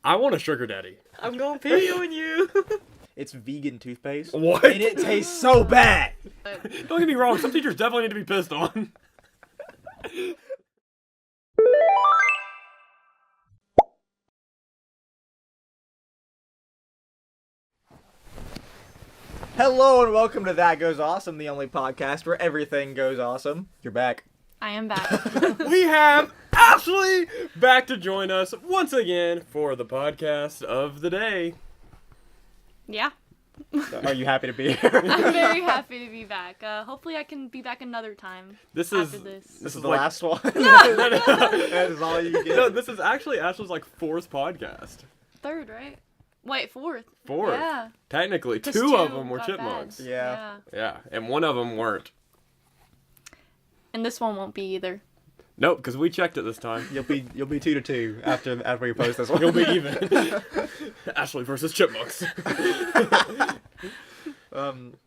I want a sugar daddy. I'm gonna pee on you. It's vegan toothpaste. What? And it tastes so bad. Don't get me wrong, some teachers definitely need to be pissed on. Hello and welcome to That Goes Awesome, the only podcast where everything goes awesome. You're back. I am back. We have Ashley back to join us once again for the podcast of the day. Yeah. Are you happy to be here? I'm very happy to be back. Hopefully I can be back another time This after is this. This is the like- last one. No. That is all you get. No, this is actually Ashley's like fourth podcast. Third, right? Wait, fourth. Fourth. Yeah. Technically, 'Cause two of them were got chipmunks. bad. Yeah. Yeah, and one of them weren't. And this one won't be either. Nope, because we checked it this time. You'll be 2-2 after you post this one. You'll be even. Ashley versus chipmunks.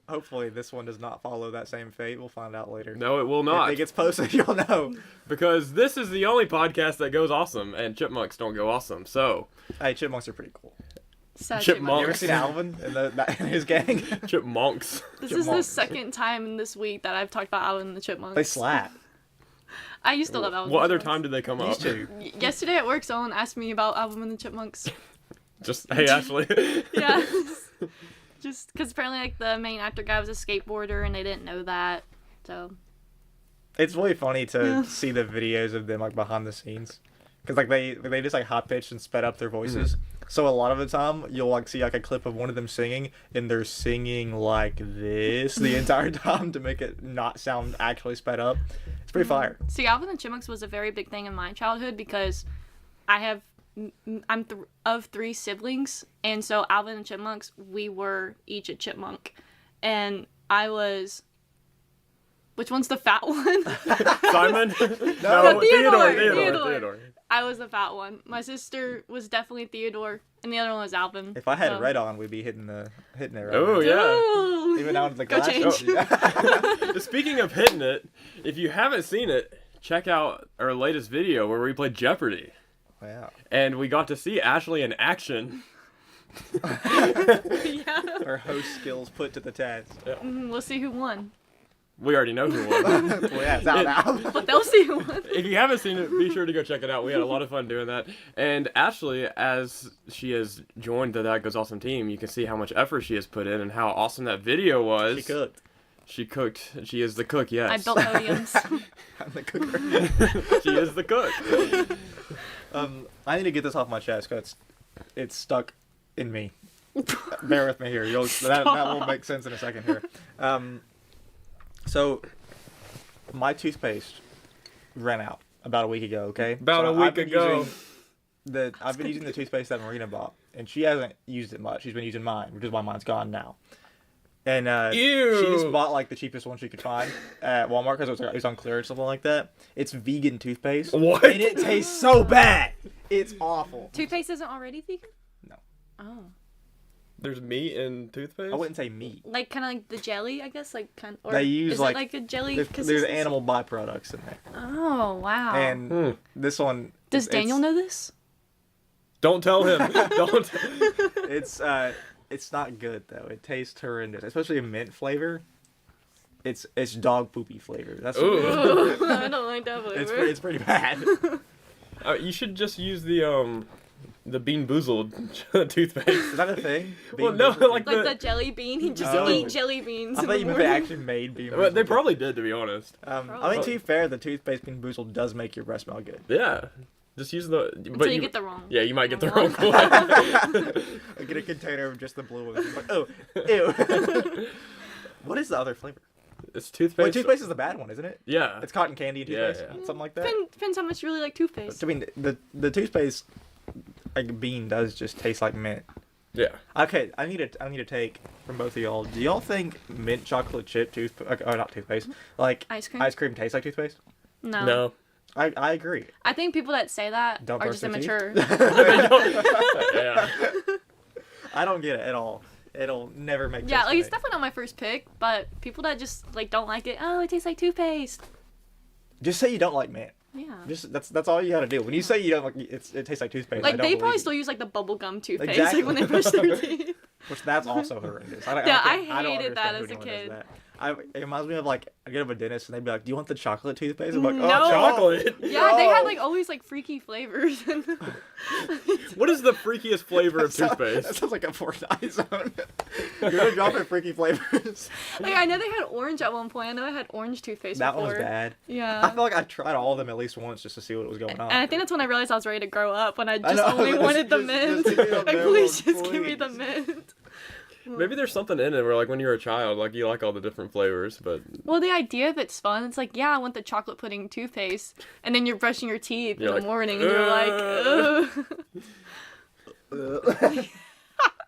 Hopefully this one does not follow that same fate. We'll find out later. No, it will not. If it gets posted, you'll know. Because this is the only podcast that goes awesome, and chipmunks don't go awesome. So, Hey, chipmunks are pretty cool. Sad Chipmunks. You ever seen Alvin and his gang? chipmunks. This is the Chipmunks. second time in this week that I've talked about Alvin and the Chipmunks. They slap. I used to love Alvin What and the other time Chipmunks. did they come These up? two. Yesterday at work, someone asked me about Alvin and the Chipmunks. Just, hey, Ashley. Yeah. Just because apparently, like, the main actor guy was a skateboarder and they didn't know that. So. It's really funny to see the videos of them like behind the scenes, because like they just like high pitched and sped up their voices. So a lot of the time you'll like see like a clip of one of them singing, and they're singing like this the entire time to make it not sound actually sped up. It's pretty fire. See, Alvin and the Chipmunks was a very big thing in my childhood because I'm of three siblings, and so Alvin and Chipmunks, we were each a chipmunk, and I was. Which one's the fat one? Simon? No, Theodore. Theodore. I was the fat one. My sister was definitely Theodore, and the other one was Alvin. If I had so. red on, we'd be hitting it right Oh, now. yeah. Ooh. Even out of the Go glass. change. Speaking of hitting it, if you haven't seen it, check out our latest video where we played Jeopardy. Wow. And we got to see Ashley in action. Yeah. Our host skills put to the test. We'll see who won. We already know who won. Well, yeah, it's out now. But they'll see who won. If you haven't seen it, be sure to go check it out. We had a lot of fun doing that. And Ashley, as she has joined the That Goes Awesome team, you can see how much effort she has put in and how awesome that video was. She cooked. She cooked. She is the cook, yes. I built podiums. I'm the cooker. She is the cook. I need to get this off my chest because it's stuck in me. Bear with me here. That will make sense in a second here. So, my toothpaste ran out about a week ago, okay? About So a week I've been ago. I've been using the toothpaste that Marina bought, and she hasn't used it much. She's been using mine, which is why mine's gone now. And Ew. she just bought like the cheapest one she could find at Walmart because it was on clearance or something like that. It's vegan toothpaste. What? And it tastes so bad. It's awful. Toothpaste isn't already vegan? No. Oh. There's meat in toothpaste? I wouldn't say meat. Like, kind of like the jelly, I guess? Like, kind or They use is like, it like a jelly there's consistency? animal byproducts in there. Oh, wow. And this one. Does Daniel know this? Don't tell him. Don't. It's not good though. It tastes horrendous, especially a mint flavor. It's dog poopy flavor. That's Ooh. I don't like that flavor. it's pretty bad. You should just use the Bean Boozled toothpaste. Is that a thing? Well, Bean no, boozled? like Like the- the jelly bean. He just Oh. eat jelly beans. I in thought the you meant they morning. actually made Bean Well, Boozled. they probably did, to be honest. I mean, to be fair, the toothpaste Bean Boozled does make your breath smell good. Yeah. Just use the. Until you get the wrong. Yeah, you might get the wrong wrong one. one. I get a container of just the blue one. It's like, oh, ew. What is the other flavor? It's toothpaste. Wait, toothpaste is the bad one, isn't it? Yeah. It's cotton candy and Yeah, toothpaste, yeah. something like that. Depends how much you really like toothpaste. I mean, the toothpaste, like bean, does just taste like mint. Yeah. Okay, I need to take from both of y'all. Do y'all think mint chocolate chip not toothpaste, like Ice cream? tastes like toothpaste? No. No. I agree. I think people that say that Don't are brush just their teeth? immature. Yeah. I don't get it at all. It'll never make sense. Yeah, to like, it's me. definitely not my first pick, but people that just, like, don't like it, oh, it tastes like toothpaste. Just say you don't like mint. Yeah. Just that's all you gotta do. When you say you don't like it tastes like toothpaste. I Like, don't they believe probably you. still use, like, the bubblegum toothpaste, Exactly. like, when they brush their teeth. Which that's also horrendous. I hated that as a kid. It reminds me of like I get to a dentist and they'd be like, "Do you want the chocolate toothpaste?" I'm like, "Oh, No. Chocolate. Yeah, they had, No. like, always, like, freaky flavors. What is the freakiest flavor of That toothpaste? sounds like a Fortnite zone. You're gonna drop in freaky flavors. Like, I know they had orange at one point. I know I had orange toothpaste That before. one was bad. Yeah. I feel like I tried all of them at least once just to see what was going on. And I think that's when I realized I was ready to grow up, when I just know, only wanted the just mint. give me the Like, mint please one, just give me the please. mint. Maybe there's something in it where, like, when you're a child, like, you like all the different flavors, but Well, the idea of it's fun. It's like, yeah, I want the chocolate pudding toothpaste. And then you're brushing your teeth You're in like, the morning and you're like, ugh.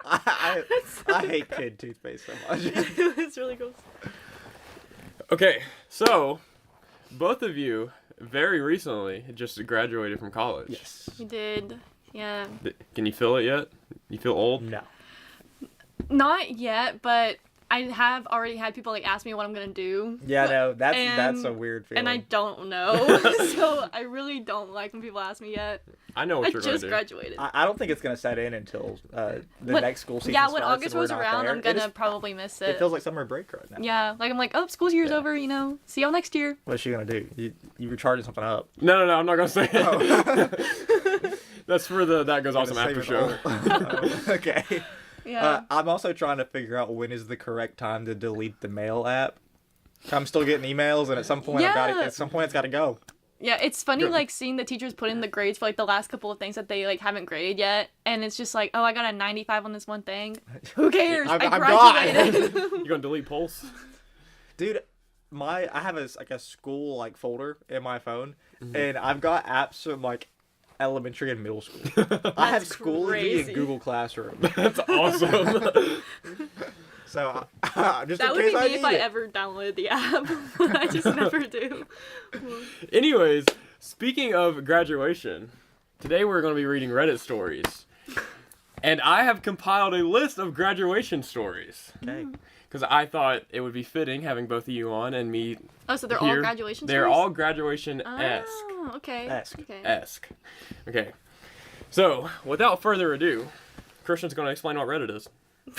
I hate kid toothpaste so much. It's really gross. okay. So, both of you very recently just graduated from college. Yes. We did. Yeah. Can you feel it yet? You feel old? No. Not yet, but I have already had people like ask me what I'm gonna do. Yeah, no, that's And- a weird feeling. And I don't know. So I really don't like when people ask me yet. I know what I you're going just to do. graduated. I don't think it's gonna set in until the When- next school season. Yeah, starts when and August we're rolls not around, there. I'm gonna probably miss It it. feels like summer break right now. Yeah, like I'm like, oh, school's year's Yeah. over, you know. See y'all next year. What's she gonna do? You were charging something up. No, I'm not going to say it. Oh. That's for the That Goes Awesome Gotta after save show. it all. Oh, okay. Yeah. I'm also trying to figure out when is the correct time to delete the mail app. I'm still getting emails, and at some point, it's got to go. Yeah, it's funny, Good. like, seeing the teachers put in the grades for, like, the last couple of things that they, like, haven't graded yet. And it's just like, oh, I got a 95 on this one thing. Who cares? I'm I gone. graduated. You going to delete Pulse? Dude, I have a school like folder in my phone, Mm-hmm. and I've got apps from like elementary and middle school. I have That's Schoology crazy. and Google Classroom. That's awesome. So just That in would case be I me if need I it. ever downloaded the app. I just never do. Anyways, speaking of graduation, today we're going to be reading Reddit stories. And I have compiled a list of graduation stories. Okay. Because I thought it would be fitting having both of you on and me Oh, so they're here. all graduation They're stories? all graduation-esque. Oh, okay. Esque. Okay. Esque. Okay. So, without further ado, Christian's going to explain what Reddit is.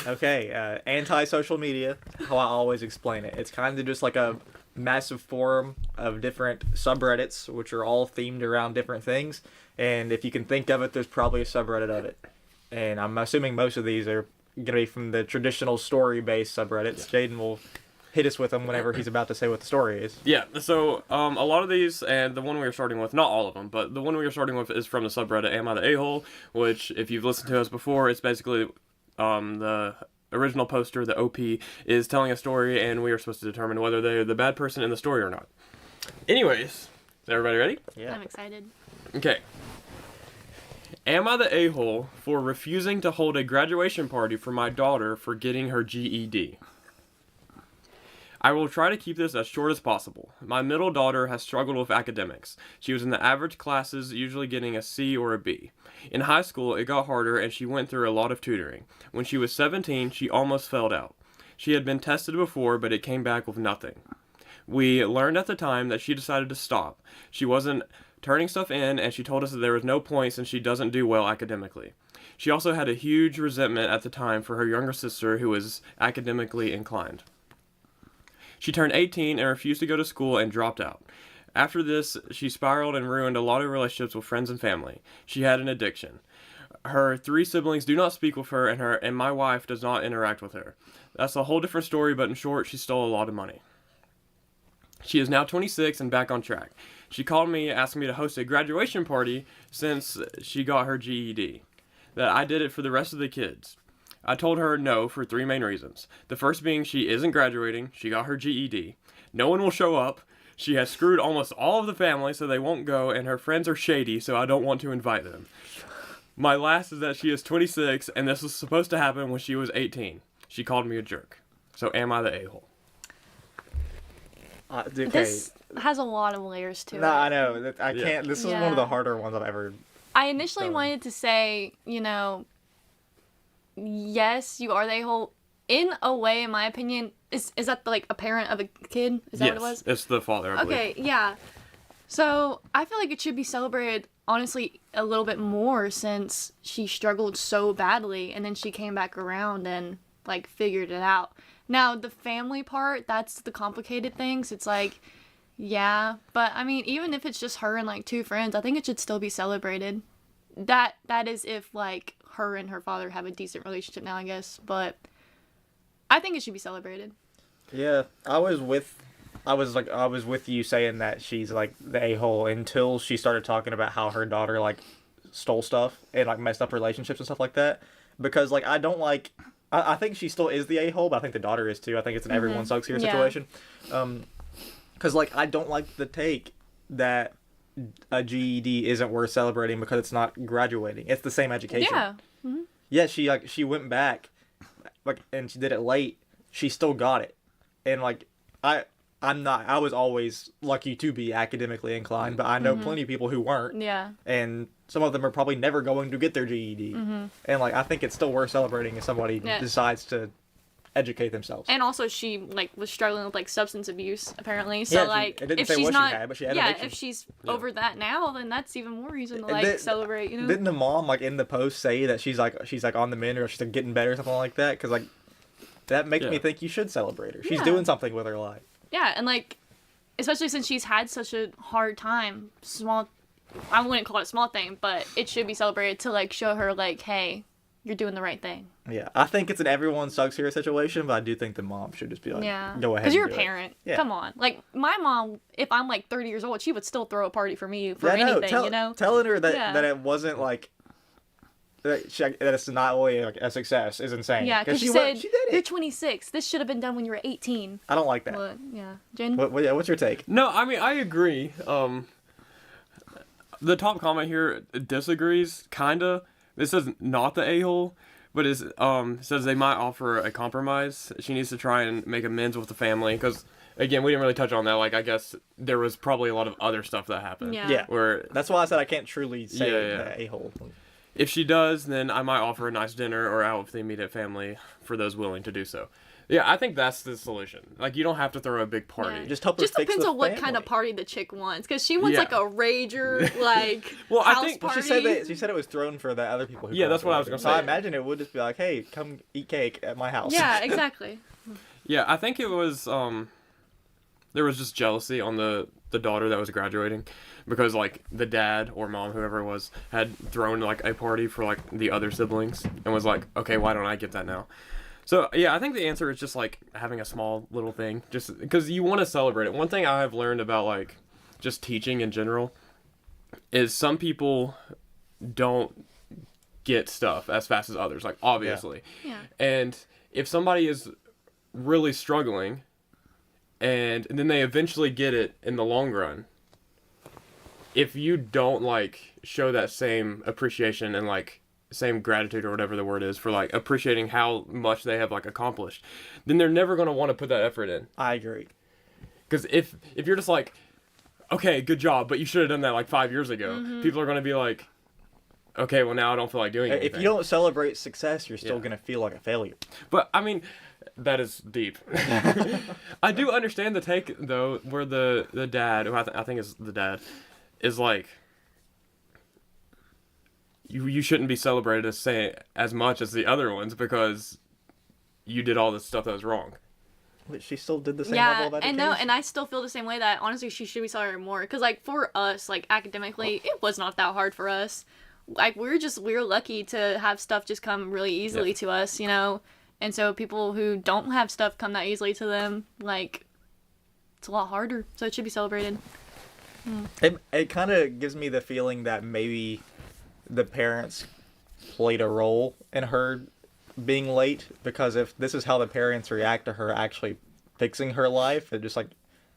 Okay, anti-social media, how I always explain it. It's kind of just like a massive forum of different subreddits, which are all themed around different things. And if you can think of it, there's probably a subreddit of it. And I'm assuming most of these are going to be from the traditional story-based subreddits. Jaden will hit us with them whenever he's about to say what the story is. Yeah, so a lot of these, and the one we are starting with, not all of them, but the one we are starting with is from the subreddit Am I the A-Hole, which, if you've listened to us before, it's basically the original poster, the OP, is telling a story, and we are supposed to determine whether they're the bad person in the story or not. Anyways, is everybody ready? Yeah. I'm excited. Okay. Am I the a-hole for refusing to hold a graduation party for my daughter for getting her GED? I will try to keep this as short as possible. My middle daughter has struggled with academics. She was in the average classes, usually getting a C or a B. In high school, it got harder and she went through a lot of tutoring. When she was 17, she almost failed out. She had been tested before, but it came back with nothing. We learned at the time that she decided to stop. She wasn't turning stuff in, and she told us that there was no point since she doesn't do well academically. She also had a huge resentment at the time for her younger sister who was academically inclined. She turned 18 and refused to go to school and dropped out. After this, she spiraled and ruined a lot of relationships with friends and family. She had an addiction. Her 3 siblings do not speak with her, and my wife does not interact with her. That's a whole different story, but in short, she stole a lot of money. She is now 26 and back on track. She called me asking me to host a graduation party since she got her GED. That I did it for the rest of the kids. I told her no for 3 main reasons. The first being she isn't graduating, she got her GED. No one will show up. She has screwed almost all of the family so they won't go, and her friends are shady so I don't want to invite them. My last is that she is 26 and this was supposed to happen when she was 18. She called me a jerk. So am I the a-hole? Okay. This has a lot of layers to No, it. I know. I Yeah. can't. This is one Yeah. of the harder ones I've ever. I initially Done. wanted to say, you know, yes, you are the a-hole. In a way, in my opinion, is that like a parent of a kid? Is that Yes, what it was? it's the father, I believe. Okay, yeah. So I feel like it should be celebrated, honestly, a little bit more since she struggled so badly and then she came back around and like figured it out. Now the family part, that's the complicated things. It's like, yeah, but I mean, even if it's just her and like two friends, I think it should still be celebrated. That is if like her and her father have a decent relationship now, I guess. But I think it should be celebrated. Yeah, I was with you saying that she's like the a-hole until she started talking about how her daughter like stole stuff and like messed up relationships and stuff like that. Because like I think she still is the a-hole, but I think the daughter is too. I think it's an everyone sucks here situation. Because like I don't like the take that a GED isn't worth celebrating because it's not graduating. It's the same education. Yeah. Yeah, she went back, like, and she did it late. She still got it, and like I was always lucky to be academically inclined, but I know plenty of people who weren't. Yeah. And some of them are probably never going to get their GED. And like I think it's still worth celebrating if somebody decides to educate themselves. And also she like was struggling with like substance abuse apparently. So like it didn't if say she's what not she had, but she had yeah, addiction. if she's over that now, then that's even more reason to like celebrate, you know. Didn't the mom like in the post say that she's like on the mend or she's like getting better or something like that? Because like that makes me think you should celebrate her. She's doing something with her life. Yeah, and like especially since she's had such a hard time, I wouldn't call it a small thing, but it should be celebrated to like show her like, hey, you're doing the right thing. Yeah, I think it's an everyone sucks here situation, but I do think the mom should just be like, go ahead. Because you're a parent. Yeah. Come on. Like, my mom, if I'm like 30 years old, she would still throw a party for me for anything, you know? Telling her that it wasn't like, that it's not really like a success is insane. Yeah, because she said, you're 26. This should have been done when you were 18. I don't like that. But, yeah. Jen? What's your take? No, I mean, I agree. The top comment here disagrees, kinda. This is not the a-hole, but says they might offer a compromise. She needs to try and make amends with the family, because, again, we didn't really touch on that. Like, I guess there was probably a lot of other stuff that happened. Yeah. Where that's why I said I can't truly say the a-hole. If she does, then I might offer a nice dinner or out with the immediate family for those willing to do so. Yeah, I think that's the solution. Like, you don't have to throw a big party. Yeah. Just help her just fix depends the on what family. kind of party the chick wants, because she wants like a rager, like well, house I think party. She said it was thrown for the other people. Who that's what I was gonna say. So I imagine it would just be like, hey, come eat cake at my house. Yeah, exactly. Yeah, I think it was there was just jealousy on the daughter that was graduating, because like the dad or mom, whoever it was, had thrown like a party for like the other siblings and was like, okay, why don't I get that now? So yeah, I think the answer is just like having a small little thing, just because you want to celebrate it. One thing I have learned about like just teaching in general is some people don't get stuff as fast as others, like obviously. Yeah. And if somebody is really struggling and then they eventually get it in the long run, if you don't like show that same appreciation and like same gratitude or whatever the word is for like appreciating how much they have like accomplished, then they're never going to want to put that effort in. I agree. Because if you're just like, okay, good job, but you should have done that like 5 years ago, people are going to be like, okay, well now I don't feel like doing anything. If you don't celebrate success, you're still going to feel like a failure. But I mean, that is deep. I do understand the take though, where the dad, who I think is the dad, is like, you shouldn't be celebrated as much as the other ones because you did all this stuff that was wrong. But she still did the same level of education. and I still feel the same way, that honestly she should be celebrated more, because like for us, like academically, it was not that hard for us. Like we were lucky to have stuff just come really easily to us, you know. And so people who don't have stuff come that easily to them, like it's a lot harder. So it should be celebrated. It kind of gives me the feeling that maybe the parents played a role in her being late, because if this is how the parents react to her actually fixing her life, it just like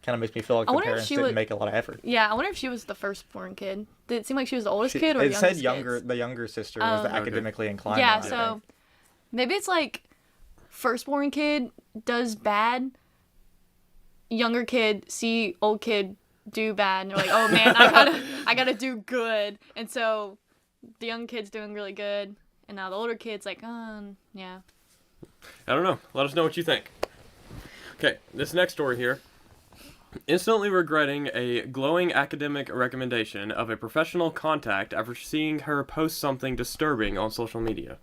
kind of makes me feel like the parents didn't make a lot of effort. Yeah, I wonder if she was the firstborn kid. Did it seem like she was the oldest kid or youngest? It said the younger sister was the academically inclined. Yeah, one, so maybe it's like firstborn kid does bad, younger kid see old kid do bad, and they're like, oh man, I gotta do good, and so the young kid's doing really good, and now the older kid's like, yeah. I don't know. Let us know what you think. Okay, this next story here. Instantly regretting a glowing academic recommendation of a professional contact after seeing her post something disturbing on social media.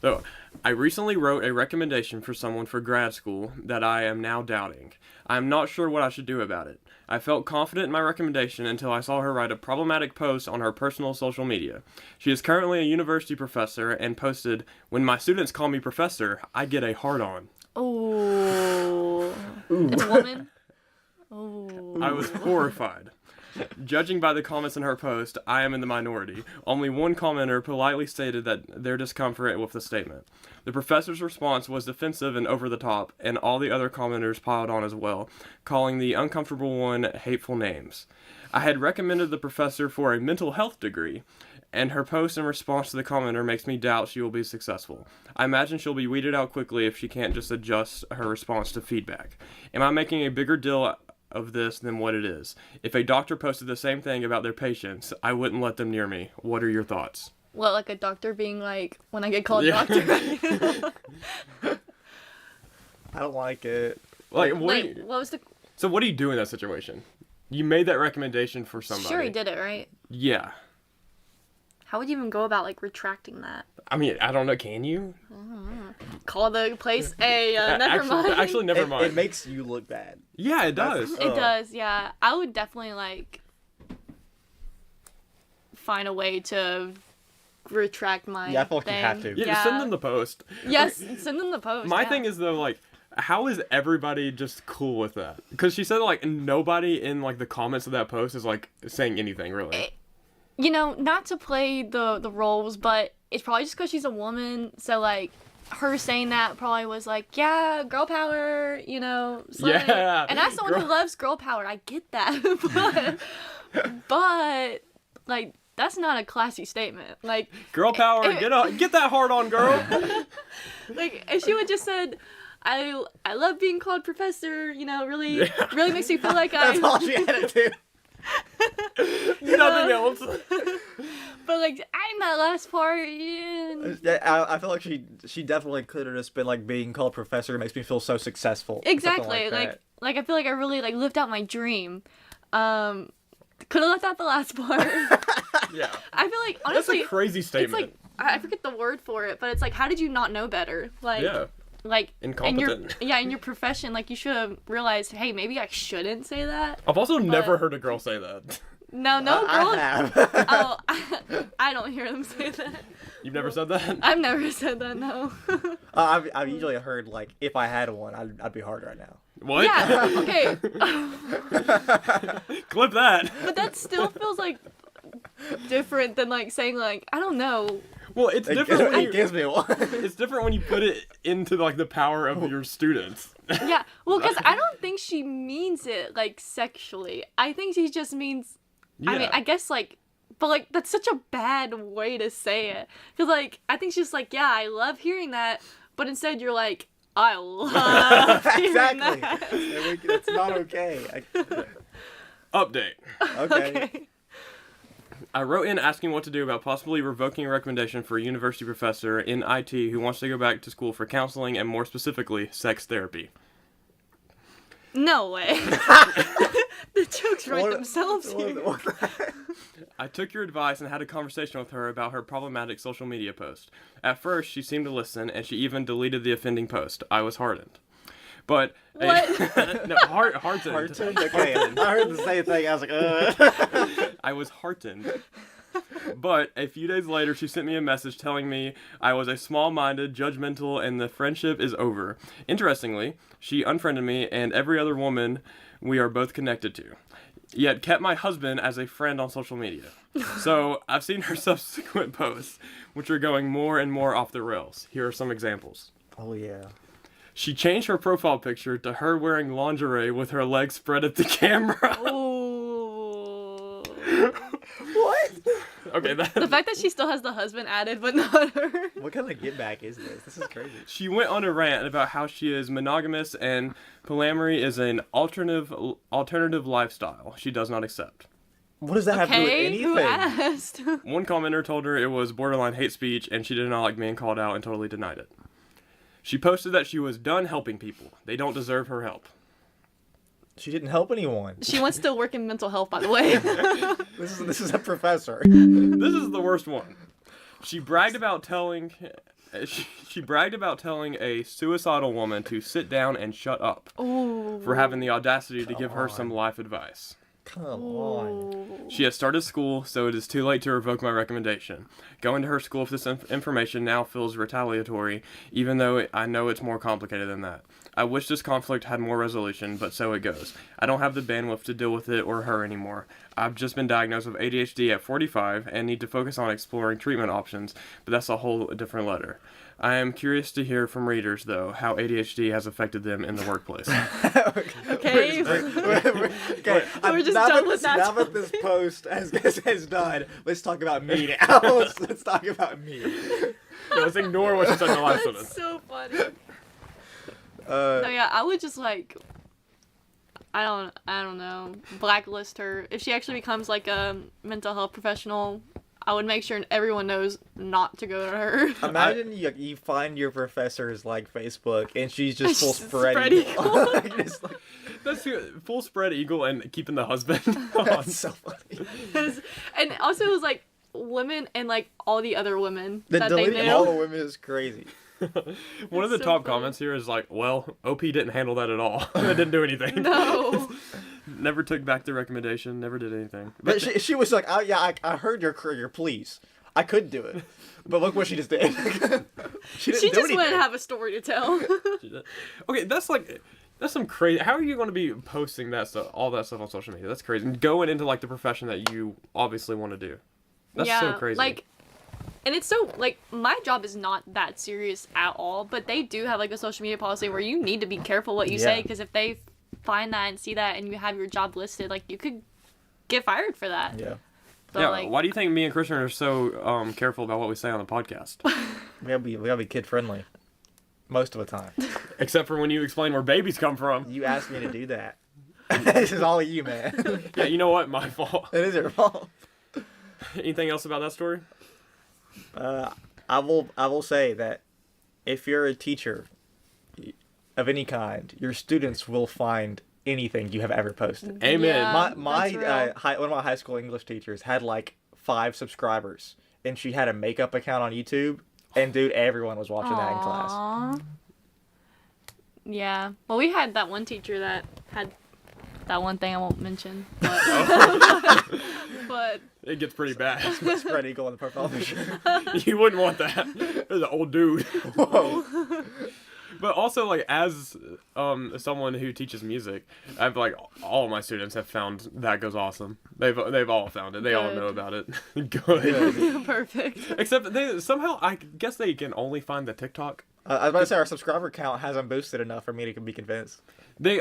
So, I recently wrote a recommendation for someone for grad school that I am now doubting. I am not sure what I should do about it. I felt confident in my recommendation until I saw her write a problematic post on her personal social media. She is currently a university professor and posted, "When my students call me professor, I get a hard-on." Oh. It's a woman? Oh. I was horrified. Judging by the comments in her post, I am in the minority. Only one commenter politely stated that their discomfort with the statement. The professor's response was defensive and over the top, and all the other commenters piled on as well, calling the uncomfortable one hateful names. I had recommended the professor for a mental health degree, and her post in response to the commenter makes me doubt she will be successful. I imagine she'll be weeded out quickly if she can't just adjust her response to feedback. Am I making a bigger deal of this than what it is? If a doctor posted the same thing about their patients, I wouldn't let them near me. What are your thoughts? What, like a doctor being like, when I get called Yeah. doctor? I don't like it. Like, what, Wait, what was the... so what do you do in that situation? You made that recommendation for somebody. Sure, he did it, right? Yeah. How would you even go about, like, retracting that? I mean, I don't know. Can you? Call the place never mind. Actually, never mind. It makes you look bad. Yeah, it does. It does, yeah. I would definitely, like, find a way to retract my Yeah, I feel like you thing. have to. Yeah, just send them the post. Yes, send them the post. My yeah. thing is, though, like, how is everybody just cool with that? Because she said, like, nobody in, like, the comments of that post is, like, saying anything, really. You know, not to play the roles, but it's probably just because she's a woman, so, like, her saying that probably was like, yeah, girl power, you know. Slay. Yeah. And as someone who loves girl power, I get that. but, like, that's not a classy statement. Like, Girl power, get that hard on, girl. like, if she would just said, I love being called professor, you know, really makes me feel like That's all she had to do. Nothing else. But, like, adding that last part, yeah. Yeah, I feel like she definitely could have just been like, being called professor makes me feel so successful. Exactly. Like Like I feel like I really, like, lived out my dream. Could have left out the last part. Yeah. I feel like, honestly, That's a crazy statement. it's like, I forget the word for it, but it's like, how did you not know better? Like, Yeah. like, Incompetent. in your profession, like, you should have realized, hey, maybe I shouldn't say that. I've also never heard a girl say that. No, girl. I have. Oh, I don't hear them say that. You've never said that? I've never said that, no. I've usually heard, like, if I had one, I'd be hard right now. What? Yeah, okay. Clip that. But that still feels like different than, like, saying, like, I don't know. Well, it's different when It gives me one. it's different when you put it into, like, the power of your students. Yeah, well, because I don't think she means it, like, sexually. I think she just means, Yeah. I mean, I guess, like, but, like, that's such a bad way to say it. Because, like, I think she's like, yeah, I love hearing that, but instead you're like, I love hearing Exactly. that. It's not okay. Update. Okay. I wrote in asking what to do about possibly revoking a recommendation for a university professor in IT who wants to go back to school for counseling and, more specifically, sex therapy. No way. The jokes write themselves here. I took your advice and had a conversation with her about her problematic social media post. At first, she seemed to listen, and she even deleted the offending post. I was hardened. But... What? No, heartened. Heartened? Okay, I heard the same thing. I was like, I was heartened. But a few days later, she sent me a message telling me I was a small-minded, judgmental, and the friendship is over. Interestingly, she unfriended me and every other woman we are both connected to, yet kept my husband as a friend on social media. So I've seen her subsequent posts, which are going more and more off the rails. Here are some examples. oh yeah. She changed her profile picture to her wearing lingerie with her legs spread at the camera. Ooh. What? Okay, The that... fact that she still has the husband added, but not her. What kind of get back is this? This is crazy. She went on a rant about how she is monogamous and polyamory is an alternative lifestyle she does not accept. What does that have to do with Okay, anything? who asked? One commenter told her it was borderline hate speech and she did not like being called out and totally denied it. She posted that she was done helping people. They don't deserve her help. She didn't help anyone. She wants to work in mental health, by the way. This is a professor. This is the worst one. She bragged about telling a suicidal woman to sit down and shut up Ooh. for having the audacity to give her on. some life advice. Come on. She has started school, so it is too late to revoke my recommendation. Going to her school for this information now feels retaliatory, even though I know it's more complicated than that. I wish this conflict had more resolution, but so it goes. I don't have the bandwidth to deal with it or her anymore. I've just been diagnosed with ADHD at 45 and need to focus on exploring treatment options, but that's a whole different letter. I am curious to hear from readers, though, how ADHD has affected them in the workplace. Okay. Okay, We're just done with that. Now that this post has done, let's talk about me now. Let's talk about me. Let's ignore what she said in the last That's sentence. so funny. No, yeah, I would just like, I don't know, blacklist her. If she actually becomes like a mental health professional, I would make sure everyone knows not to go to her. Imagine you find your professor's like Facebook and she's just full Just spread spread eagle. Just like, That's full spread eagle and keeping the husband on. that's so funny. And also it was like women and like all the other women The that they deleting knew. all the women is crazy. One of the so top funny. comments here is like, well, OP didn't handle that at all. They didn't do anything. No. Never took back the recommendation, never did anything. But she was like, oh yeah, I heard your pleas. I could do it. But look what she just did. She didn't She do just wanted anything. to have a story to tell. Okay, that's some crazy. How are you going to be posting that stuff, all that stuff on social media? That's crazy. And going into like the profession that you obviously want to do. That's so crazy. Like, and it's so, like, my job is not that serious at all, but they do have, like, a social media policy where you need to be careful what you say, Yeah. because if they find that and see that and you have your job listed, like, you could get fired for that. Yeah. So, yeah. like, Why do you think me and Christian are so careful about what we say on the podcast? We gotta be kid friendly. Most of the time. Except for when you explain where babies come from. You asked me to do that. This is all you, man. Yeah, you know what? My fault. It is your fault. Anything else about that story? I will say that if you're a teacher of any kind, your students will find anything you have ever posted. Amen. Yeah, My that's real. one of my high school English teachers had like 5 subscribers, and she had a makeup account on YouTube, and dude, everyone was watching that in class. Aww. Yeah. Well, we had that one teacher that had that one thing I won't mention, but, but It gets pretty bad. Spread eagle on the profile picture. You wouldn't want that. There's an old dude. Whoa. But also, like, as someone who teaches music, I've like all my students have found that goes awesome. They've all found it. They all Good. know about it. Good. perfect. Except they somehow, I guess they can only find the TikTok. I was about to say our subscriber count hasn't boosted enough for me to be convinced. They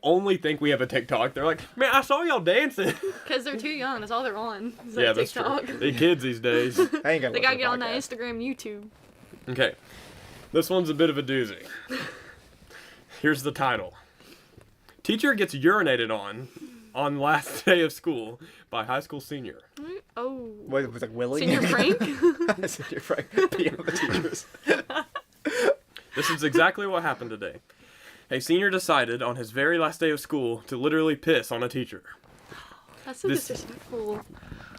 only think we have a TikTok. They're like, man, I saw y'all dancing. Because they're too young. That's all they're on. Is Yeah, that that's TikTok. true. The kids these days. I ain't gonna They listen gotta to get on that podcasts. Instagram, YouTube. Okay. This one's a bit of a doozy. Here's the title. Teacher gets urinated on last day of school by high school senior. Oh. What was it, like willing? Senior Frank? Senior Frank. PM of the teachers. This is exactly what happened today. A senior decided on his very last day of school to literally piss on a teacher. That's so This- disrespectful.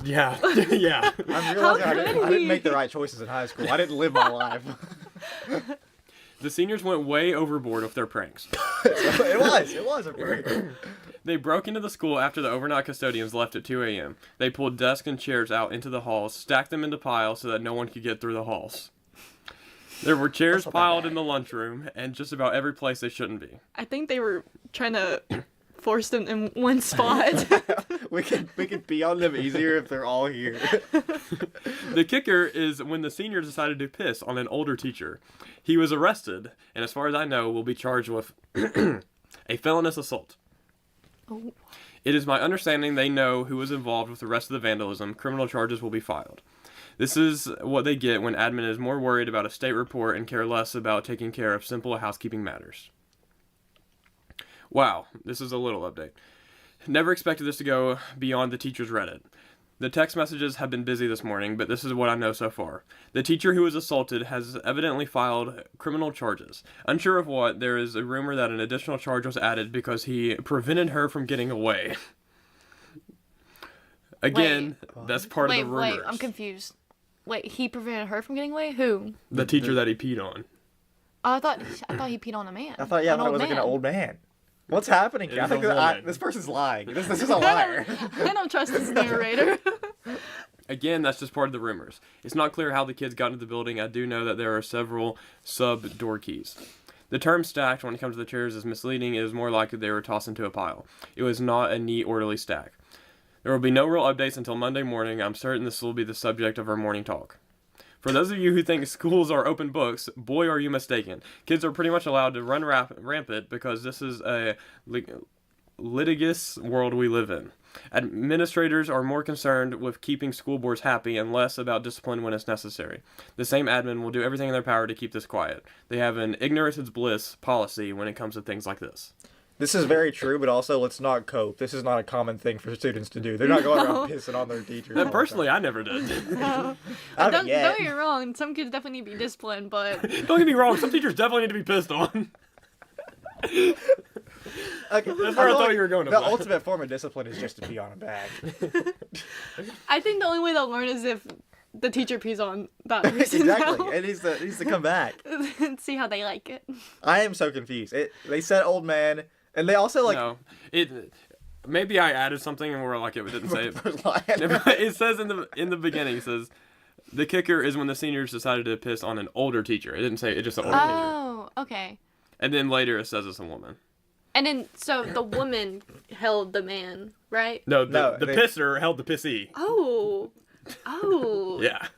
Yeah, yeah. I'm realizing I could didn't he? make the right choices in high school. I didn't live my life. The seniors went way overboard with their pranks. It was a break. They broke into the school after the overnight custodians left at 2 a.m. They pulled desks and chairs out into the halls, stacked them into piles so that no one could get through the halls. There were chairs That's not that piled bad. in the lunchroom and just about every place they shouldn't be. I think they were trying to force them in one spot. we could be on them easier if they're all here. The kicker is when the senior decided to piss on an older teacher. He was arrested, and as far as I know, will be charged with a felonious assault. Oh. It is my understanding they know who was involved with the rest of the vandalism. Criminal charges will be filed. This is what they get when admin is more worried about a state report and care less about taking care of simple housekeeping matters. Wow, this is a little update. Never expected this to go beyond the teacher's Reddit. The text messages have been busy this morning, but this is what I know so far. The teacher who was assaulted has evidently filed criminal charges. Unsure of what, there is a rumor that an additional charge was added because he prevented her from getting away. Again, that's part of the rumors. Wait, I'm confused. Wait, he prevented her from getting away? Who? The teacher that he peed on. Oh, I thought he peed on a man. I thought it was like an old man. What's happening? I think this person's lying. This is a liar. I don't trust this narrator. Again, that's just part of the rumors. It's not clear how the kids got into the building. I do know that there are several sub-door keys. The term stacked when it comes to the chairs is misleading. It is more likely they were tossed into a pile. It was not a neat, orderly stack. There will be no real updates until Monday morning. I'm certain this will be the subject of our morning talk. For those of you who think schools are open books, boy, are you mistaken. Kids are pretty much allowed to run rampant because this is a litigious world we live in. Administrators are more concerned with keeping school boards happy and less about discipline when it's necessary. The same admin will do everything in their power to keep this quiet. They have an ignorance is bliss policy when it comes to things like this. This is very true, but also let's not cope. This is not a common thing for students to do. They're not going around pissing on their teachers. Personally, I never did. Don't get me wrong. Some kids definitely need to be disciplined, but... Don't get me wrong. Some teachers definitely need to be pissed on. Okay, that's where I thought you were going. The ultimate form of discipline is just to pee on a bag. I think the only way they'll learn is if the teacher pees on that person. Exactly. It needs to come back. And see how they like it. I am so confused. They said old man, and they also like... No. Maybe I added something and we're like, it didn't say it. It says in the beginning, it says, the kicker is when the seniors decided to piss on an older teacher. It didn't say, it just an older teacher. Oh, okay. And then later it says it's a woman. And then, so the woman held the man, right? No, the pisser held the pissee. Oh. Yeah.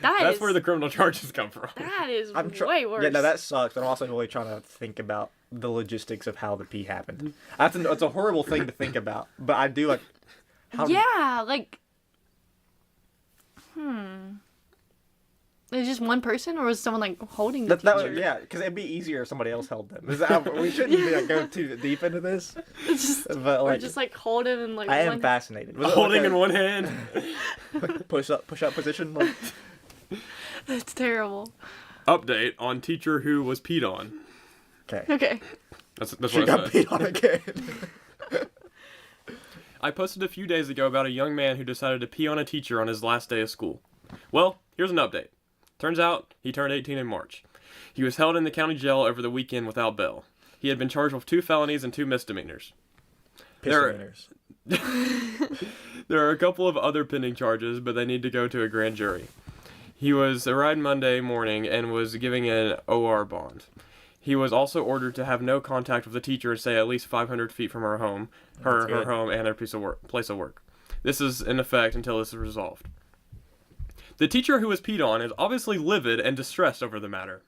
That's where the criminal charges come from. That is way worse. Yeah, no, that sucks. But I'm also really trying to think about the logistics of how the pee happened. It's a horrible thing to think about, but I do like. Is it just one person, or was someone like holding the teacher? Yeah, because it'd be easier if somebody else held them. We shouldn't go too deep into this. Or just like holding and like. I am fascinated. Holding in one hand. Push up position. Like... That's terrible. Update on teacher who was peed on. Okay. That's she what got I said. peed on again. I posted a few days ago about a young man who decided to pee on a teacher on his last day of school. Well, here's an update. Turns out, he turned 18 in March. He was held in the county jail over the weekend without bail. He had been charged with 2 felonies and 2 misdemeanors. There are a couple of other pending charges, but they need to go to a grand jury. He was arraigned Monday morning and was giving an OR bond. He was also ordered to have no contact with the teacher and stay at least 500 feet from her home, her home, and her place of work. This is in effect until this is resolved. The teacher who was peed on is obviously livid and distressed over the matter.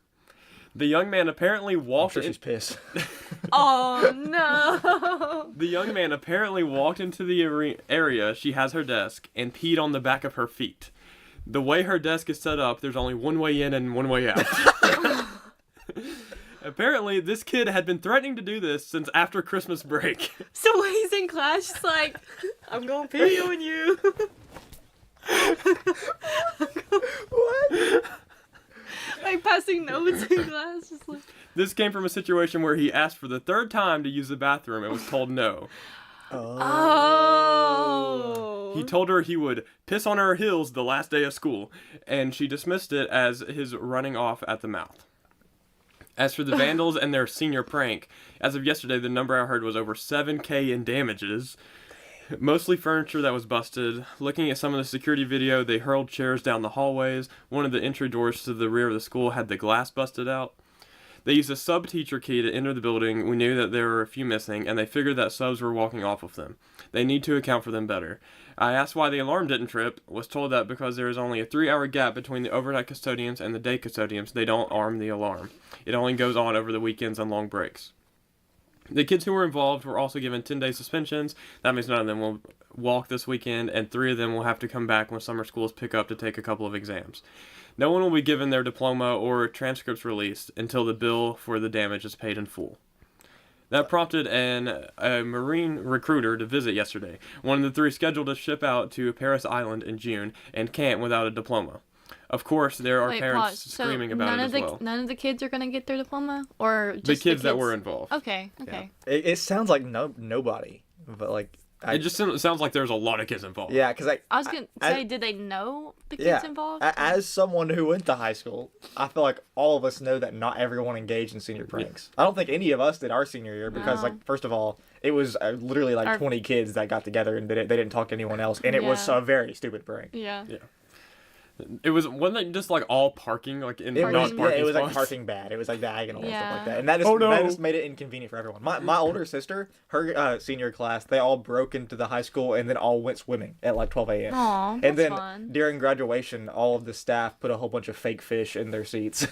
The young man apparently walked. I'm sure she's pissed. Oh no! The young man apparently walked into the area she has her desk and peed on the back of her feet. The way her desk is set up, there's only one way in and one way out. Apparently, this kid had been threatening to do this since after Christmas break. So when he's in class, she's like, I'm gonna pee on you. What? Like passing notes in class, just like. This came from a situation where he asked for the 3rd time to use the bathroom and was told no. Oh. He told her he would piss on her heels the last day of school, and she dismissed it as his running off at the mouth. As for the vandals and their senior prank, as of yesterday, the number I heard was over $7,000 in damages. Mostly furniture that was busted. Looking at some of the security video, they hurled chairs down the hallways. One of the entry doors to the rear of the school had the glass busted out. They used a sub-teacher key to enter the building. We knew that there were a few missing, and they figured that subs were walking off with them. They need to account for them better. I asked why the alarm didn't trip, was told that because there is only a 3-hour gap between the overnight custodians and the day custodians, they don't arm the alarm. It only goes on over the weekends and long breaks. The kids who were involved were also given 10-day suspensions. That means none of them will walk this weekend, and 3 of them will have to come back when summer schools pick up to take a couple of exams. No one will be given their diploma or transcripts released until the bill for the damage is paid in full. That prompted a Marine recruiter to visit yesterday. One of the three scheduled to ship out to Paris Island in June and can't without a diploma. Of course, there are Wait, parents pause. screaming So about it as well. none of the kids are gonna get their diploma, or just The kids that were involved. Okay. Okay. It sounds like nobody, but like It just sounds like there's a lot of kids involved. yeah, because I was gonna say, did they know the kids yeah, involved? as someone who went to high school, I feel like all of us know that not everyone engaged in senior pranks. I don't think any of us did our senior year because, No. like, first of all, it was literally like 20 kids that got together and did it. They didn't talk to anyone else, and it was Yeah. a very stupid prank. Yeah. It wasn't it just like all parking, like in It not was, parking it was like spots? parking bad. It was like diagonal and stuff Yeah. like that, and that just made it inconvenient for everyone. My older sister, her senior class, they all broke into the high school and then all went swimming at like 12 a.m. Aw, And that's then fun. during graduation, all of the staff put a whole bunch of fake fish in their seats.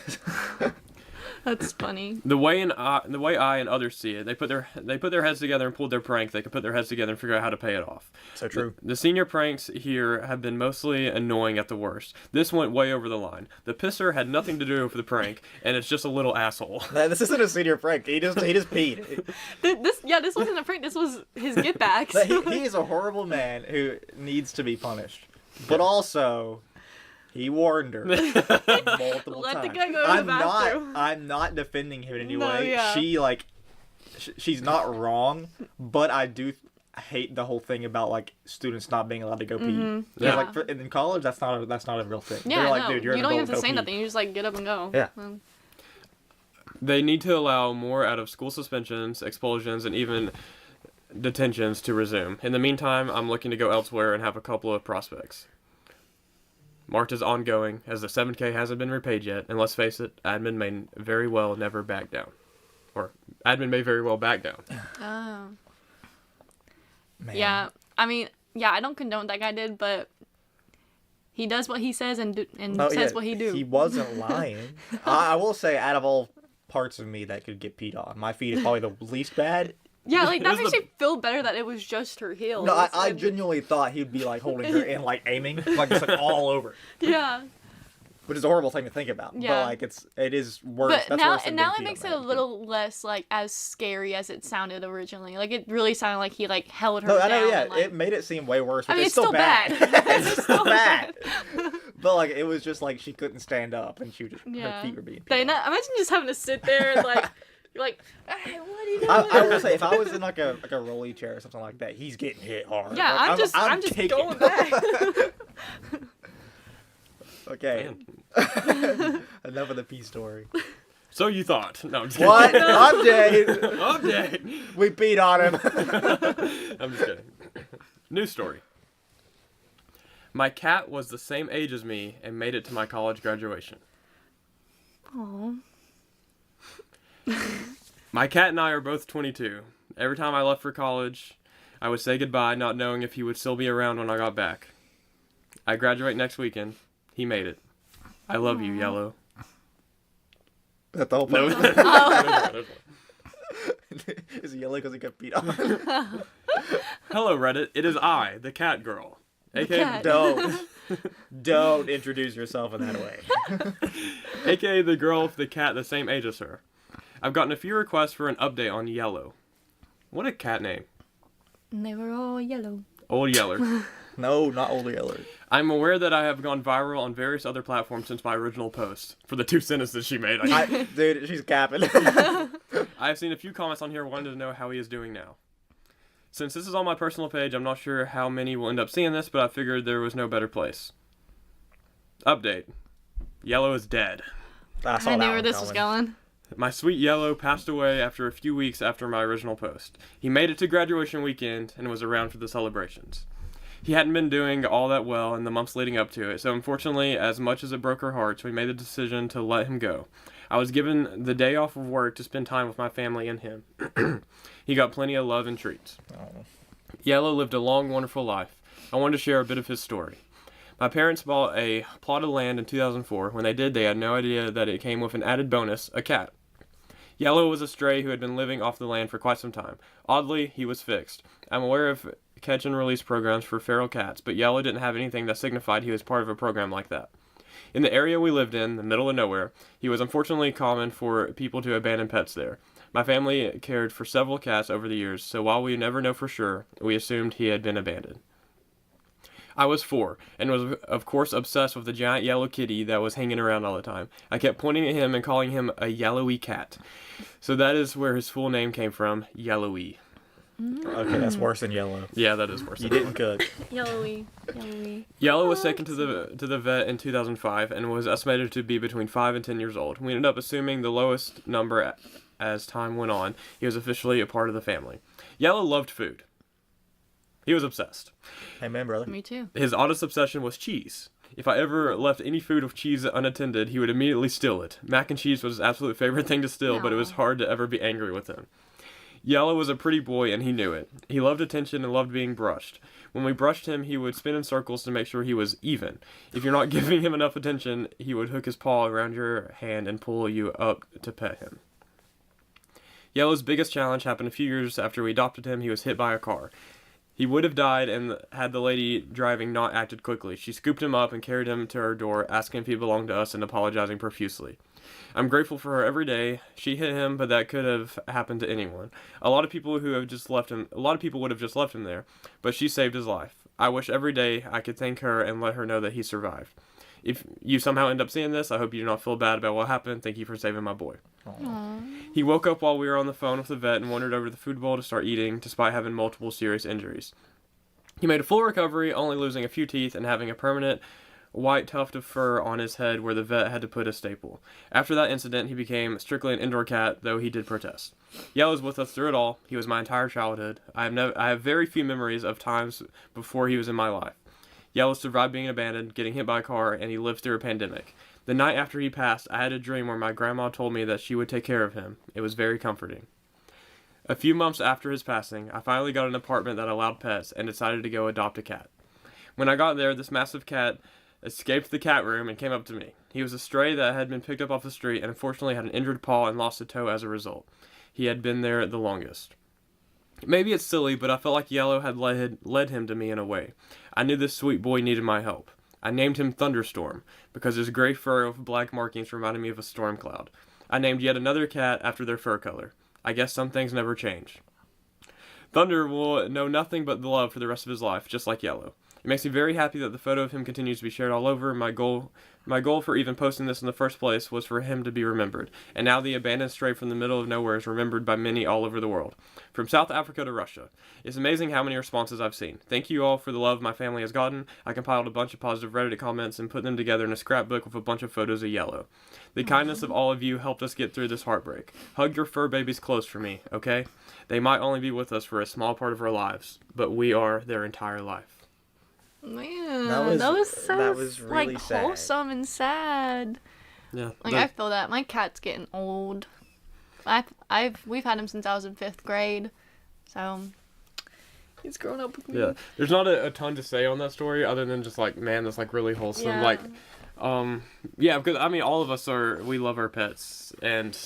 That's funny. The way I and others see it, they put their heads together and pulled their prank. They could put their heads together and figure out how to pay it off. So true. The senior pranks here have been mostly annoying at the worst. This went way over the line. The pisser had nothing to do with the prank, and it's just a little asshole. This isn't a senior prank. He just peed. This wasn't a prank. This was his get backs. But he is a horrible man who needs to be punished. But also, he warned her multiple Let the times. guy go to the bathroom. I'm not defending him in any No, way. yeah. She she's not wrong, but I do hate the whole thing about like students not being allowed to go pee. Mm-hmm. Yeah. Like in college, that's not a real thing. Yeah, They're like, no. dude, you're You an don't even adult, have to go say pee. nothing. You just like get up and go. Yeah. They need to allow more out of school suspensions, expulsions, and even detentions to resume. In the meantime, I'm looking to go elsewhere and have a couple of prospects. Marked as ongoing, as the 7K hasn't been repaid yet, and let's face it, admin may very well never back down. Or, admin may very well back down. Oh. Man. Yeah. I mean, yeah, I don't condone what that guy did, but he does what he says and Oh, says yeah, what he do. He wasn't lying. I will say, out of all parts of me that could get peed on, my feet is probably the least bad. Yeah, like that It was makes the- me feel better that it was just her heels. No, I genuinely thought he'd be like holding her and like aiming, like just like all over, Yeah. which is a horrible thing to think about. Yeah. But like it is worse. But That's now worse than it being makes peed it on, a man. little less like as scary as it sounded originally. Like it really sounded like he like held her No, down. I know. Yeah, and, like, it made it seem way worse. But I mean, it's still bad. bad. It's still bad. But like it was just like she couldn't stand up and her Yeah. feet were being. peed They on. imagine just having to sit there and like you're like, hey, what are you doing? I will say, if I was in like a rolly chair or something like that, he's getting hit hard. Yeah, Like, I'm just taking going it. back. Okay. Man. Enough of the pee story. So you thought. No, I'm just kidding. What? Update. Update. We peed on him. I'm just kidding. New story. My cat was the same age as me and made it to my college graduation. Aw. My cat and I are both 22. Every time I left for college, I would say goodbye, not knowing if he would still be around when I got back. I graduate next weekend. He made it. I love you, Yellow. That's the whole No. point. Is he yelling because he got beat on? Hello, Reddit. It is I, the cat girl. AKA, cat. Don't introduce yourself in that way. AKA the girl with the cat the same age as her. I've gotten a few requests for an update on Yellow. What a cat name. And they were all yellow. Old Yeller. No, not Older Yeller. I'm aware that I have gone viral on various other platforms since my original post. For the 2 sentences she made. Dude, she's capping. I have seen a few comments on here wanting to know how he is doing now. Since this is on my personal page, I'm not sure how many will end up seeing this, but I figured there was no better place. Update. Yellow is dead. I knew where this was going. My sweet Yellow passed away after a few weeks after my original post. He made it to graduation weekend and was around for the celebrations. He hadn't been doing all that well in the months leading up to it, so unfortunately, as much as it broke our hearts, we made the decision to let him go. I was given the day off of work to spend time with my family and him. He got plenty of love and treats. Oh. Yellow lived a long, wonderful life. I wanted to share a bit of his story. My parents bought a plot of land in 2004. When they did, they had no idea that it came with an added bonus, a cat. Yellow was a stray who had been living off the land for quite some time. Oddly, he was fixed. I'm aware of catch and release programs for feral cats, but Yellow didn't have anything that signified he was part of a program like that. In the area we lived in, the middle of nowhere, he was unfortunately common for people to abandon pets there. My family cared for several cats over the years, so while we never know for sure, we assumed he had been abandoned. I was 4, and was of course obsessed with the giant yellow kitty that was hanging around all the time. I kept pointing at him and calling him a yellowy cat. So that is where his full name came from, Yellowy. Okay, that's worse than yellow. Yeah, that is worse. You didn't cook. Yellowy. Yellow was taken to the vet in 2005 and was estimated to be between 5 and 10 years old. We ended up assuming the lowest number as time went on. He was officially a part of the family. Yellow loved food. He was obsessed. Amen, brother. Me too. His oddest obsession was cheese. If I ever left any food with cheese unattended, he would immediately steal it. Mac and cheese was his absolute favorite thing to steal, but it was hard to ever be angry with him. Yellow was a pretty boy, and he knew it. He loved attention and loved being brushed. When we brushed him, he would spin in circles to make sure he was even. If you're not giving him enough attention, he would hook his paw around your hand and pull you up to pet him. Yellow's biggest challenge happened a few years after we adopted him. He was hit by a car. He would have died and had the lady driving not acted quickly. She scooped him up and carried him to her door, asking if he belonged to us and apologizing profusely. I'm grateful for her every day. She hit him, but that could have happened to anyone. A lot of people would have just left him there, but she saved his life. I wish every day I could thank her and let her know that he survived. If you somehow end up seeing this, I hope you do not feel bad about what happened. Thank you for saving my boy. Aww. He woke up while we were on the phone with the vet and wandered over to the food bowl to start eating, despite having multiple serious injuries. He made a full recovery, only losing a few teeth and having a permanent white tuft of fur on his head where the vet had to put a staple. After that incident, he became strictly an indoor cat, though he did protest. Yellow was with us through it all. He was my entire childhood. I have very few memories of times before he was in my life. Yellow survived being abandoned, getting hit by a car, and he lived through a pandemic. The night after he passed, I had a dream where my grandma told me that she would take care of him. It was very comforting. A few months after his passing, I finally got an apartment that allowed pets and decided to go adopt a cat. When I got there, this massive cat escaped the cat room and came up to me. He was a stray that had been picked up off the street and unfortunately had an injured paw and lost a toe as a result. He had been there the longest. Maybe it's silly, but I felt like Yellow had led him to me in a way. I knew this sweet boy needed my help. I named him Thunderstorm because his gray fur with black markings reminded me of a storm cloud. I named yet another cat after their fur color. I guess some things never change. Thunder will know nothing but the love for the rest of his life, just like Yellow. It makes me very happy that the photo of him continues to be shared all over. My goal for even posting this in the first place was for him to be remembered. And now the abandoned stray from the middle of nowhere is remembered by many all over the world. From South Africa to Russia. It's amazing how many responses I've seen. Thank you all for the love my family has gotten. I compiled a bunch of positive Reddit comments and put them together in a scrapbook with a bunch of photos of Yellow. The kindness of all of you helped us get through this heartbreak. Hug your fur babies close for me, okay? They might only be with us for a small part of our lives, but we are their entire life. Man, That was so really like sad. wholesome and sad. Yeah. Like I feel that my cat's getting old. We've had him since I was in 5th grade, so he's grown up with me. Yeah. There's not a ton to say on that story other than just like, man, that's like really wholesome. Yeah. Like, yeah, because I mean, all of us we love our pets, and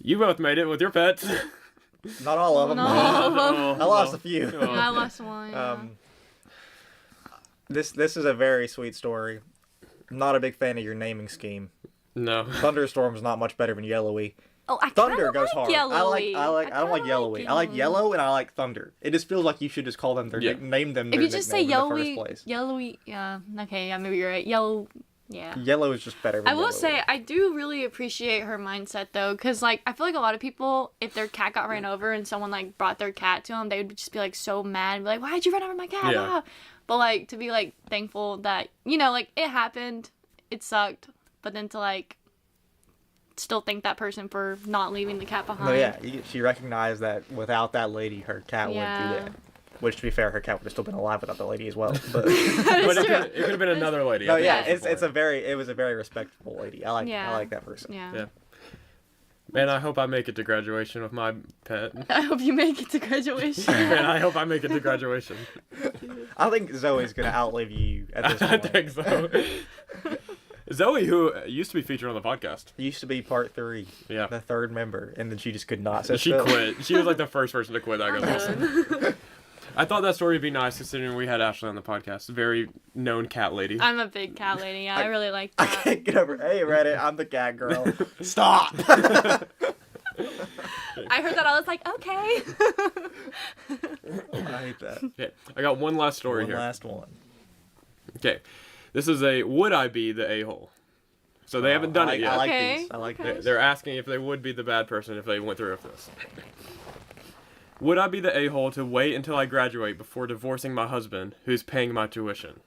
you both made it with your pets. Not all of them. No. I lost a few. Yeah, I lost one. Yeah. This is a very sweet story. I'm not a big fan of your naming scheme. No. Thunderstorm's not much better than Yellowy. Oh, I Thunder kinda goes like hard. Yellowy. I don't like Yellowy. I like Yellow and I like Thunder. It just feels like you should just call them name them their If you just say nickname in the Yellowy, first place. Yellowy, yeah, okay, yeah, maybe you're right. Yellow, yeah. Yellow is just better than I will Yellowy. say, I do really appreciate her mindset, though, because, like, I feel like a lot of people, if their cat got ran over and someone, like, brought their cat to them, they would just be, like, so mad and be like, why'd you run over my cat? Yeah. Ah. But, like, to be, like, thankful that, you know, like, it happened, it sucked, but then to, like, still thank that person for not leaving the cat behind. No, yeah, she recognized that without that lady, her cat wouldn't do that. Which, to be fair, her cat would have still been alive without the lady as well. But, But it could have been another lady. no, I think yeah, that was it was a very respectable lady. I like that person. Yeah. Yeah. Man, I hope I make it to graduation with my pet. I hope you make it to graduation. Man, I hope I make it to graduation. I think Zoe's gonna outlive you at this I point. think so. Zoe, who used to be featured on the podcast. Used to be part 3. Yeah. The 3rd member, and then she just could not sit She still. quit. She was like the first person to quit that goes. I thought that story would be nice considering we had Ashley on the podcast. Very known cat lady. I'm a big cat lady. Yeah, I really like I that. can't get over. Hey, Reddit, I'm the cat girl. Stop. I heard that. I was like, okay. I hate that. Okay, I got one last story One here. last one. Okay, this is a would I be the a-hole? So they haven't done it yet. I like Okay, these. I like okay. these. They're asking if they would be the bad person if they went through with this. Would I be the a-hole to wait until I graduate before divorcing my husband, who's paying my tuition?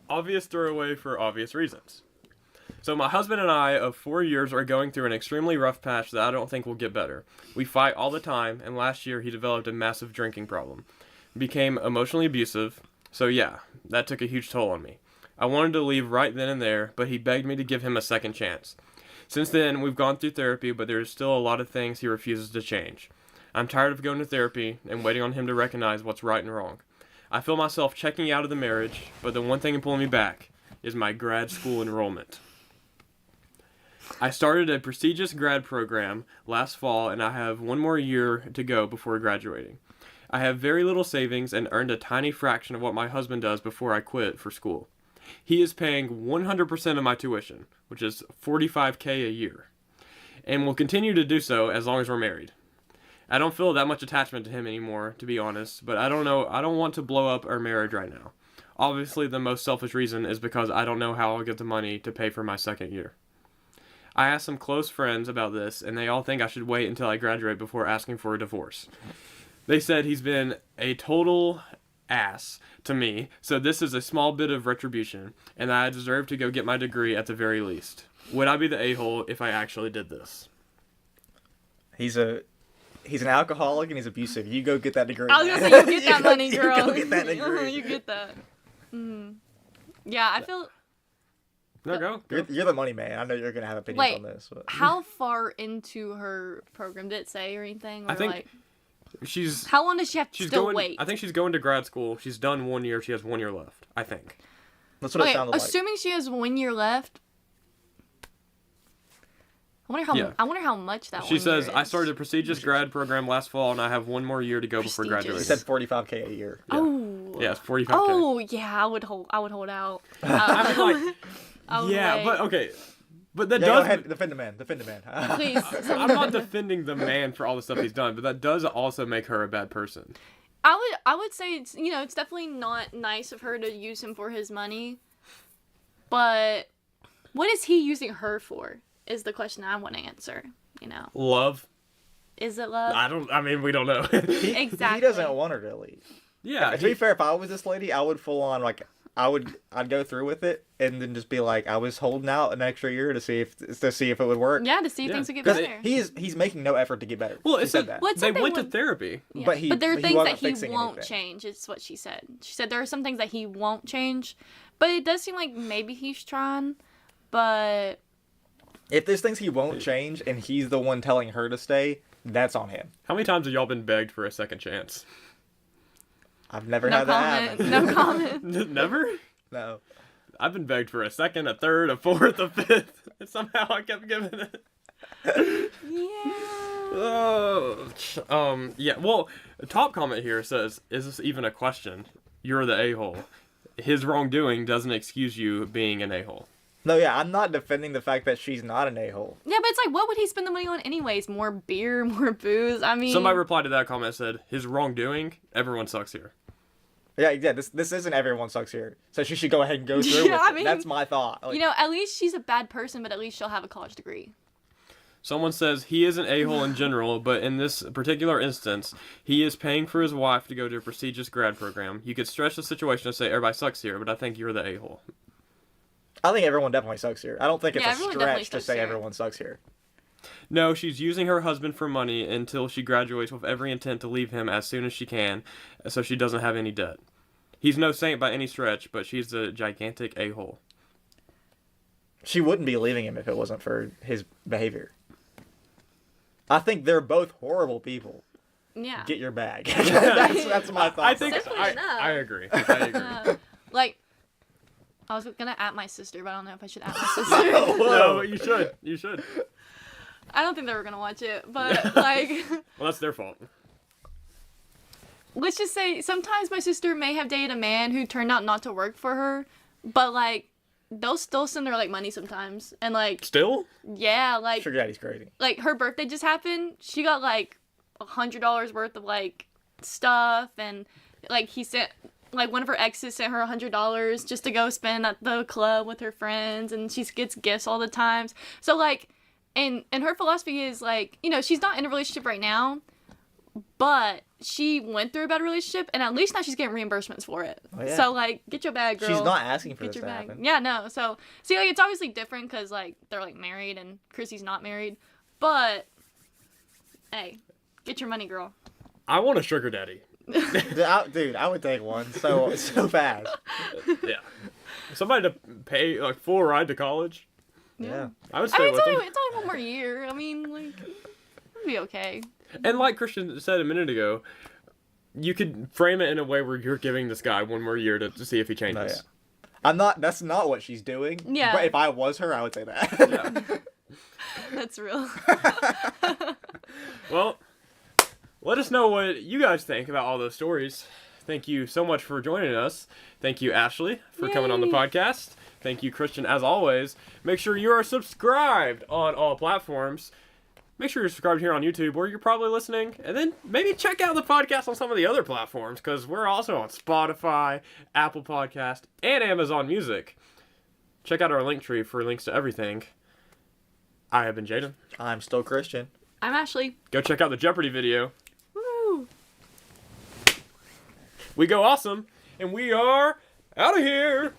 Obvious throwaway for obvious reasons. So my husband and I of 4 years are going through an extremely rough patch that I don't think will get better. We fight all the time, and last year he developed a massive drinking problem. Became emotionally abusive, so yeah, that took a huge toll on me. I wanted to leave right then and there, but he begged me to give him a second chance. Since then, we've gone through therapy, but there's still a lot of things he refuses to change. I'm tired of going to therapy and waiting on him to recognize what's right and wrong. I feel myself checking out of the marriage, but the one thing pulling me back is my grad school enrollment. I started a prestigious grad program last fall, and I have one more year to go before graduating. I have very little savings and earned a tiny fraction of what my husband does before I quit for school. He is paying 100% of my tuition, which is $45,000 a year, and will continue to do so as long as we're married. I don't feel that much attachment to him anymore, to be honest, but I don't want to blow up our marriage right now. Obviously, the most selfish reason is because I don't know how I'll get the money to pay for my second year. I asked some close friends about this, and they all think I should wait until I graduate before asking for a divorce. They said he's been a total ass to me, so this is a small bit of retribution, and I deserve to go get my degree at the very least. Would I be the a-hole if I actually did this? He's an alcoholic and he's abusive. You go get that degree. I was gonna man. say, you get that money, You girl. go get that degree. You get that. Mm. Yeah, I feel. No, go. You're the money man. I know you're gonna have opinions Wait, on this. But. how far into her program did it say or anything? Or I think like, she's... how long does she have to She's still going. wait? I think she's going to grad school. She's done 1 year. She has 1 year left. I think. That's what it Okay, sounded like. assuming she has 1 year left. I wonder how. Yeah. I wonder how much that. She 1 says, year "I is. started a prestigious grad program last fall, and I have 1 more year to go before Prestigious. He graduating." said $45,000 a year. Oh. Yeah, it's 45K. Oh yeah, I would hold out. I mean, like, I would yeah, wait. but okay, but that Yeah, go does. ahead. Defend the man. Defend the man. Please. I'm not defending the man for all the stuff he's done, but that does also make her a bad person. I would say it's it's definitely not nice of her to use him for his money. But what is he using her for? Is the question I want to answer. Love. Is it love? I mean, we don't know. Exactly. He doesn't want her to leave. Yeah. To be fair, if I was this lady, I would full on I'd go through with it and then just be like, I was holding out an extra year to see if it would work. Yeah, to see if Yeah. things would get Because better. he's making no effort to get better. Well, He it's said that. Well, it's they something went to with- therapy. Yeah. But there are he things wasn't that he fixing won't anything. change. It's what she said. She said there are some things that he won't change, but it does seem like maybe he's trying. But If there's things he won't change and he's the one telling her to stay, that's on him. How many times have y'all been begged for a second chance? I've never no had that comment. happen. No comment. Never. No. I've been begged for a second, a third, a fourth, a fifth, and somehow I kept giving it. Yeah. Oh, yeah. Well, the top comment here says, "Is this even a question? You're the a-hole. His wrongdoing doesn't excuse you being an a-hole." No, yeah, I'm not defending the fact that she's not an a-hole. Yeah, but it's like, what would he spend the money on anyways? More beer, more booze? I mean... Somebody replied to that comment and said, "His wrongdoing, everyone sucks here." Yeah, this isn't everyone sucks here. So she should go ahead and go through with I it. mean, That's my thought. Like, at least she's a bad person, but at least she'll have a college degree. Someone says he is an a-hole in general, but in this particular instance, he is paying for his wife to go to a prestigious grad program. You could stretch the situation to say everybody sucks here, but I think you're the a-hole. I think everyone definitely sucks here. I don't think it's Yeah, a everyone definitely stretch to sucks say here. everyone sucks here. No, she's using her husband for money until she graduates with every intent to leave him as soon as she can, so she doesn't have any debt. He's no saint by any stretch, but she's a gigantic a-hole. She wouldn't be leaving him if it wasn't for his behavior. I think they're both horrible people. Yeah. Get your bag. that's my thought. I think Simply I enough. agree. Like, I was gonna at my sister, but I don't know if I should at my sister. No, you should. You should. I don't think they were gonna watch it, but like, Well, that's their fault. let's just say sometimes my sister may have dated a man who turned out not to work for her, but like, they'll still send her like money sometimes, and like Still? yeah, like Sugar daddy's crazy. like her birthday just happened. She got like $100 worth of like stuff, and like he sent like one of her exes sent her $100 just to go spend at the club with her friends, and she gets gifts all the times. So like, and her philosophy is like, you know, she's not in a relationship right now, but she went through a bad relationship, and at least now she's getting reimbursements for it. Oh, yeah. So like, get your bag, girl. She's not asking for Get this your to bag. happen. Yeah, no. So see, like, it's obviously different because like they're like married and Chrissy's not married, but hey, get your money, girl. I want a sugar daddy. Dude, I would take one so fast. Yeah. Somebody to pay like full ride to college. Yeah. I would I stay mean, with them. it's only one more year. I mean, like, it'll be okay. And like Christian said a minute ago, you could frame it in a way where you're giving this guy one more year to see if he changes. No, yeah. I'm not. That's not what she's doing. Yeah. But if I was her, I would say that. Yeah. That's real. Well, let us know what you guys think about all those stories. Thank you so much for joining us. Thank you, Ashley, for coming on the Yay. podcast. Thank you, Christian, as always. Make sure you are subscribed on all platforms. Make sure you're subscribed here on YouTube, where you're probably listening. And then maybe check out the podcast on some of the other platforms, because we're also on Spotify, Apple Podcast, and Amazon Music. Check out our link tree for links to everything. I have been Jaden. I'm still Christian. I'm Ashley. Go check out the Jeopardy video. Woo! We go awesome, and we are out of here.